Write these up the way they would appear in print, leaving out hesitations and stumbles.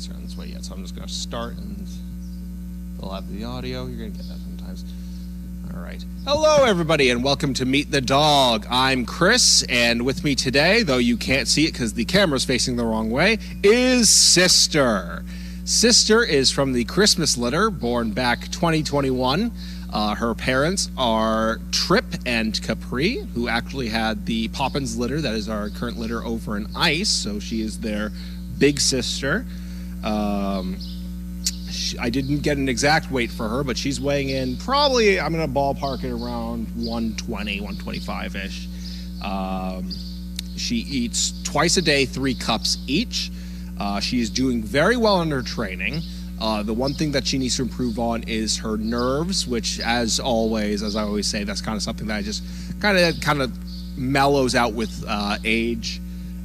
start this way yet, so I'm just going to start, and we'll have the audio. You're going to get that sometimes. All right. Hello, everybody, and welcome to Meet the Dog. I'm Chris, and with me today, though you can't see it because the camera's facing the wrong way, is Sister. Sister is from the Christmas litter, born back 2021. Her parents are Trip and Capri, who actually had the Poppins litter, that is our current litter, over in ice, so she is their big sister. I didn't get an exact weight for her, but she's weighing in probably, I'm going to ballpark it around 120, 125-ish. She eats twice a day, 3 cups each. She is doing very well in her training. The one thing that she needs to improve on is her nerves, which, as always, as I always say, that's kind of something that I just kind of mellows out with age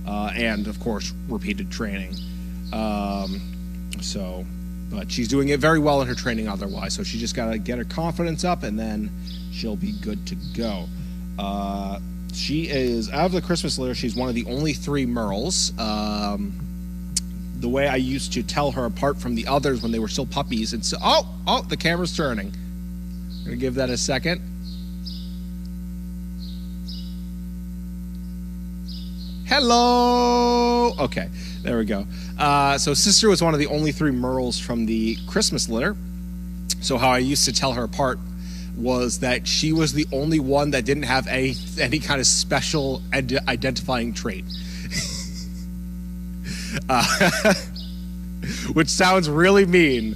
and, of course, repeated training. But she's doing it very well in her training otherwise, so she just got to get her confidence up, and then she'll be good to go. She is, out of the Christmas litter, she's one of the only 3 Merles. The way I used to tell her apart from the others when they were still puppies, and so, oh, the camera's turning. I'm gonna give that a second. Hello. Okay, there we go. So Sister was one of the only 3 Merles from the Christmas litter. So how I used to tell her apart was that she was the only one that didn't have any kind of special identifying trait. Which sounds really mean,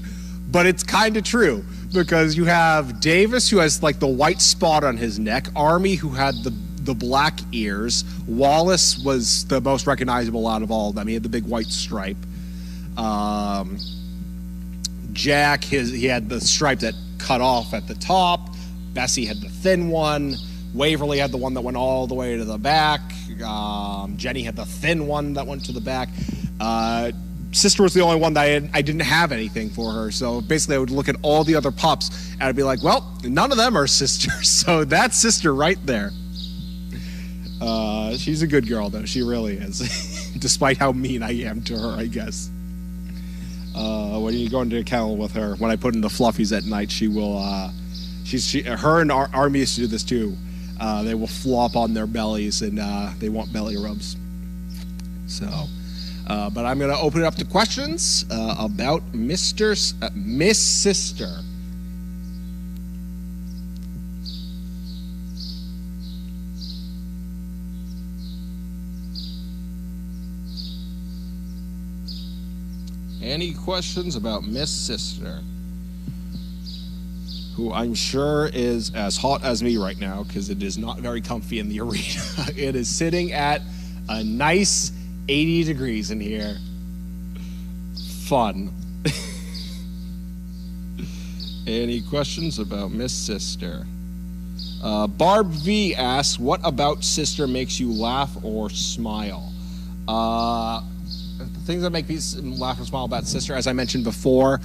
but it's kind of true, because you have Davis, who has like the white spot on his neck, Army, who had the black ears, Wallace was the most recognizable out of all of them. He had the big white stripe. Jack, he had the stripe that cut off at the top. Bessie had the thin one. Waverly had the one that went all the way to the back. Jenny had the thin one that went to the back. Sister was the only one that I didn't have anything for her. So basically I would look at all the other pups and I'd be like, well, none of them are sisters. So that's Sister right there. She's a good girl, though. She really is. Despite how mean I am to her, I guess. When you go into a kennel with her, when I put in the fluffies at night, she will, her and Army used to do this too. They will flop on their bellies, and they want belly rubs. So, but I'm going to open it up to questions about Miss Sister. Any questions about Miss Sister, who I'm sure is as hot as me right now, because it is not very comfy in the arena. It is sitting at a nice 80 degrees in here. Fun. Any questions about Miss Sister? Barb V asks, what about Sister makes you laugh or smile? The things that make me laugh or smile about Sister, as I mentioned before,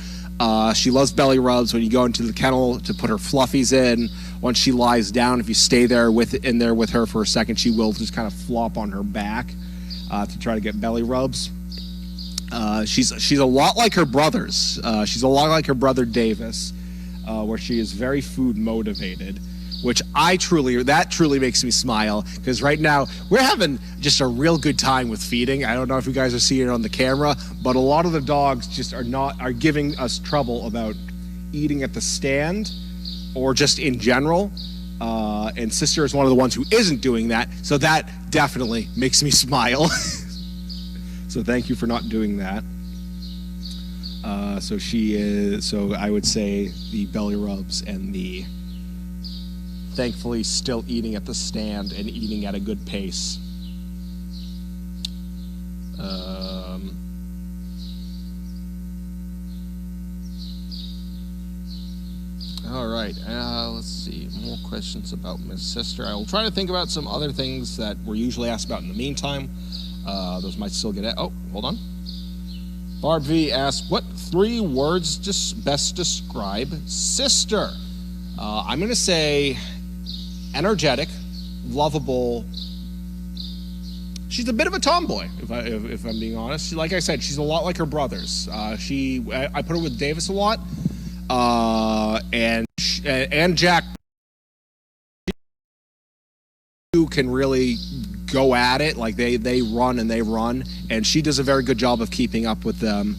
she loves belly rubs. When you go into the kennel to put her fluffies in, once she lies down, if you stay there in there with her for a second, she will just kind of flop on her back to try to get belly rubs. She's a lot like her brothers. She's a lot like her brother Davis, where she is very food motivated, which that truly makes me smile, because right now we're having just a real good time with feeding. I don't know if you guys are seeing it on the camera, but a lot of the dogs just are giving us trouble about eating at the stand or just in general. And Sister is one of the ones who isn't doing that, so that definitely makes me smile. So thank you for not doing that. So I would say the belly rubs and the thankfully still eating at the stand and eating at a good pace. All right, let's see, more questions about Miss Sister. I will try to think about some other things that we're usually asked about in the meantime. Those might still get oh, hold on. Barb V asks, what 3 words best describe Sister? I'm going to say energetic, lovable. she's a bit of a tomboy, if I'm being honest. Like I said, she's a lot like her brothers. I put her with Davis a lot, and Jack can really go at it. Like they run, and she does a very good job of keeping up with them.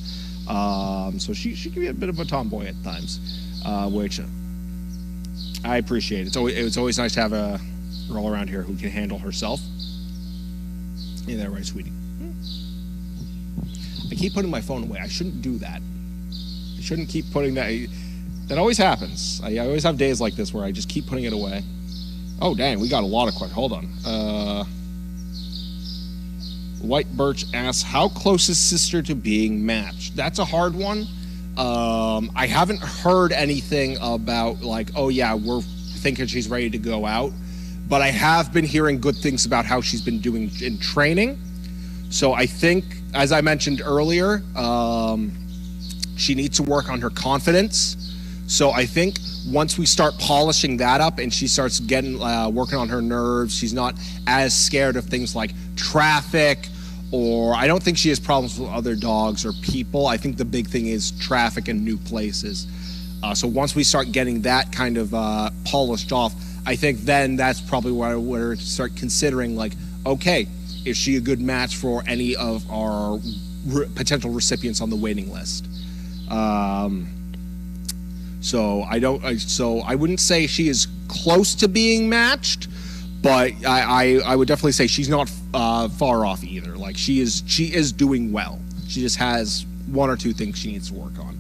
So she can be a bit of a tomboy at times, which I appreciate. It's always nice to have a girl around here who can handle herself. Yeah, that right, sweetie. I keep putting my phone away. I shouldn't do that. I shouldn't keep putting that. That always happens. I always have days like this where I just keep putting it away. Oh, dang, we got a lot of questions. Hold on. White Birch asks, how close is sister to being matched? That's a hard one. I haven't heard anything about, like, oh, yeah, we're thinking she's ready to go out. But I have been hearing good things about how she's been doing in training. So I think, as I mentioned earlier, she needs to work on her confidence. So I think once we start polishing that up and she starts getting working on her nerves, she's not as scared of things like traffic, or I don't think she has problems with other dogs or people. I think the big thing is traffic and new places. So once we start getting that kind of polished off, I think then that's probably where we're start considering, like, okay, is she a good match for any of our potential recipients on the waiting list? So I wouldn't say she is close to being matched, but I would definitely say she's not far off either. Like she is doing well. She just has one or two things she needs to work on.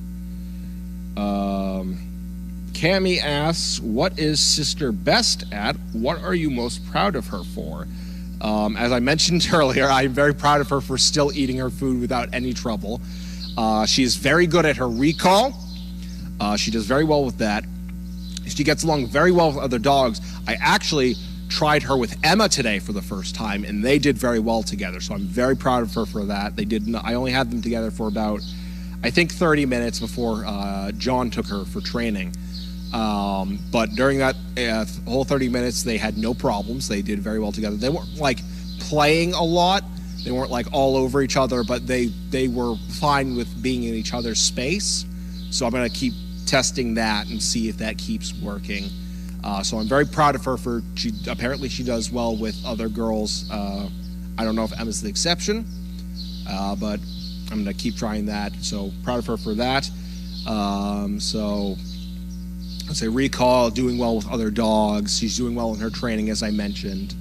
Cammy asks, what is sister best at? What are you most proud of her for? As I mentioned earlier, I'm very proud of her for still eating her food without any trouble. She is very good at her recall. She does very well with that. She gets along very well with other dogs. I actually tried her with Emma today for the first time, and they did very well together. So I'm very proud of her for that. I only had them together for about, I think, 30 minutes before John took her for training. But during that whole 30 minutes, they had no problems. They did very well together. They weren't like playing a lot. They weren't like all over each other, but they were fine with being in each other's space. So I'm going to keep testing that and see if that keeps working. So I'm very proud of her for apparently she does well with other girls. I don't know if Emma's the exception, but I'm going to keep trying that. So proud of her for that. So let's say recall, doing well with other dogs. She's doing well in her training, as I mentioned.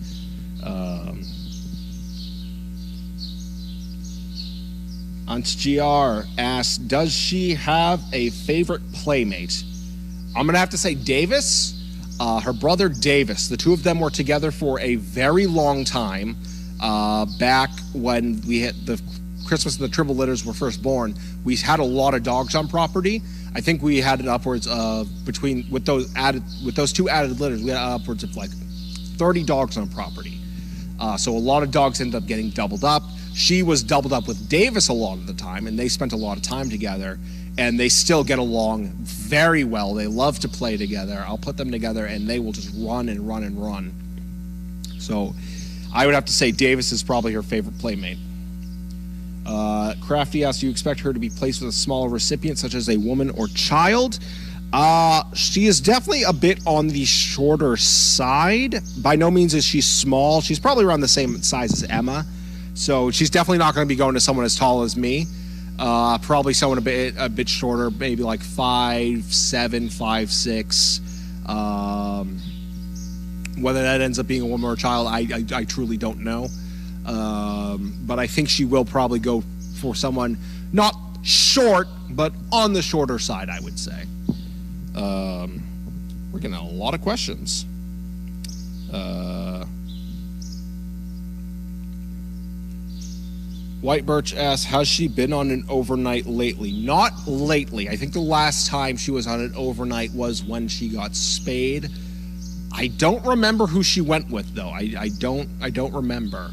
Aunt GR asks, does she have a favorite playmate? I'm going to have to say Davis. Her brother Davis. The two of them were together for a very long time. Back when we had the Christmas and the Triple Litters were first born, we had a lot of dogs on property. I think we had an upwards of with those two added litters, we had upwards of like 30 dogs on property. So a lot of dogs ended up getting doubled up. She was doubled up with Davis a lot of the time, and they spent a lot of time together, and they still get along very well. They love to play together. I'll put them together, and they will just run and run and run. So I would have to say Davis is probably her favorite playmate. Crafty asks, do you expect her to be placed with a smaller recipient, such as a woman or child? She is definitely a bit on the shorter side. By no means is she small. She's probably around the same size as Emma. So she's definitely not going to be going to someone as tall as me. Probably someone a bit shorter, maybe like 5'7", 5'6". Whether that ends up being a woman or a child, I truly don't know. But I think she will probably go for someone not short, but on the shorter side, I would say. We're getting a lot of questions. White Birch asks, has she been on an overnight lately? Not lately. I think the last time she was on an overnight was when she got spayed. I don't remember who she went with, though. I don't remember.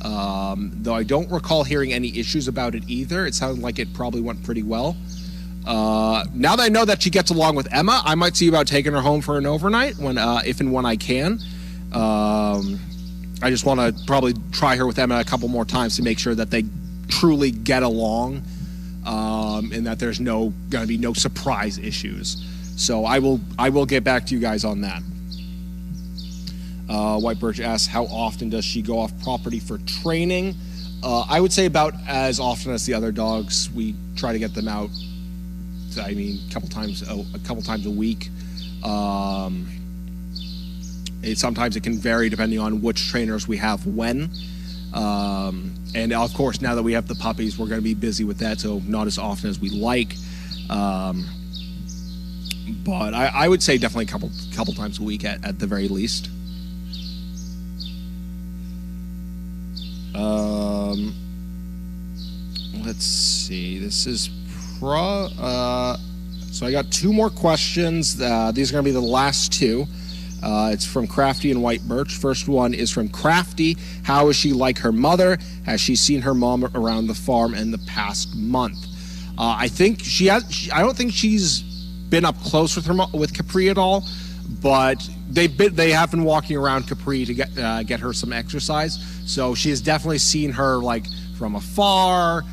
Though I don't recall hearing any issues about it either. It sounded like it probably went pretty well. Now that I know that she gets along with Emma, I might see about taking her home for an overnight if and when I can. I just want to probably try her with Emma a couple more times to make sure that they truly get along, and that there's going to be no surprise issues. So I will get back to you guys on that. White Birch asks, how often does she go off property for training? I would say about as often as the other dogs. We try to get them out, I mean, a couple times a week. Sometimes it can vary depending on which trainers we have when. And of course, now that we have the puppies, we're going to be busy with that, so not as often as we like. But I would say definitely a couple times a week at the very least. Let's see. This is so I got two more questions. These are going to be the last two. It's from Crafty and White Birch. First one is from Crafty. How is she like her mother? Has she seen her mom around the farm in the past month? I think she has. I don't think she's been up close with Capri at all, but they have been walking around Capri to get her some exercise. So she has definitely seen her like from afar.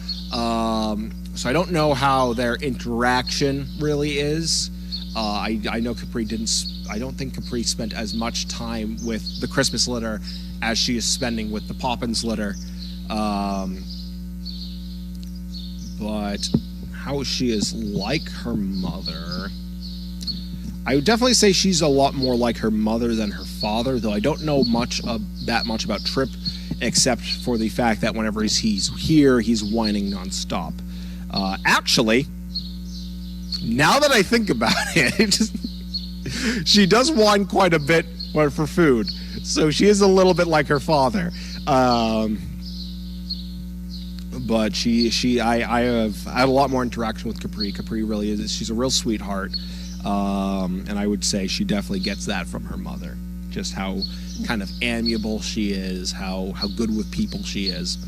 So I don't know how their interaction really is. I know Capri didn't. I don't think Capri spent as much time with the Christmas litter as she is spending with the Poppins litter. But how she is like her mother, I would definitely say she's a lot more like her mother than her father, though I don't know that much about Trip, except for the fact that whenever he's here, he's whining nonstop. Actually, now that I think about it, she does whine quite a bit for food, so she is a little bit like her father. But I have had a lot more interaction with Capri. Capri really is. She's a real sweetheart, and I would say she definitely gets that from her mother. Just how kind of amiable she is, how good with people she is.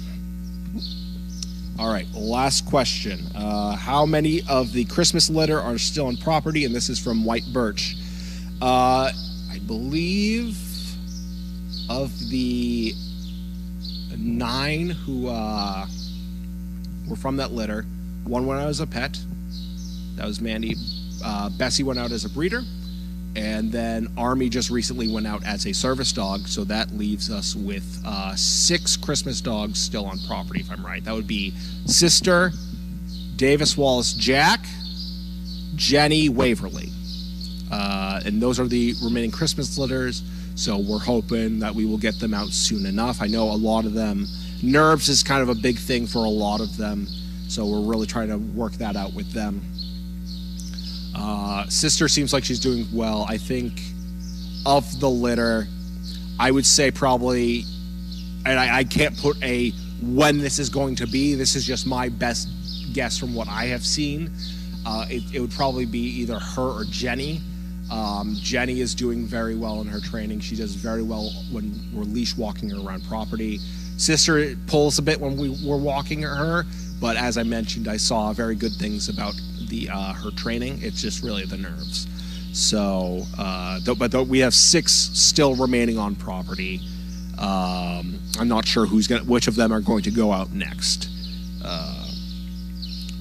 All right, last question. How many of the Christmas litter are still on property? And this is from White Birch. I believe of the 9 who were from that litter, 1 went out as a pet. That was Mandy. Bessie went out as a breeder. And then Army just recently went out as a service dog, so that leaves us with 6 Christmas dogs still on property, if I'm right. That would be Sister, Davis Wallace Jack, Jenny Waverly. And those are the remaining Christmas litters, so we're hoping that we will get them out soon enough. I know a lot of them, nerves is kind of a big thing for a lot of them, so we're really trying to work that out with them. Sister seems like she's doing well. I think of the litter, I would say probably, and I can't put a when this is going to be. This is just my best guess from what I have seen. It would probably be either her or Jenny. Jenny is doing very well in her training. She does very well when we're leash walking her around property. Sister pulls a bit when we're walking her, but as I mentioned, I saw very good things about her training. It's just really the nerves. So, but we have 6 still remaining on property. I'm not sure which of them are going to go out next.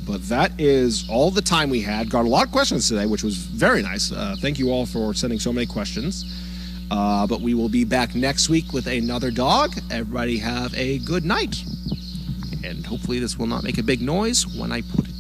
But that is all the time we had. Got a lot of questions today, which was very nice. Thank you all for sending so many questions. But we will be back next week with another dog. Everybody have a good night. And hopefully this will not make a big noise when I put it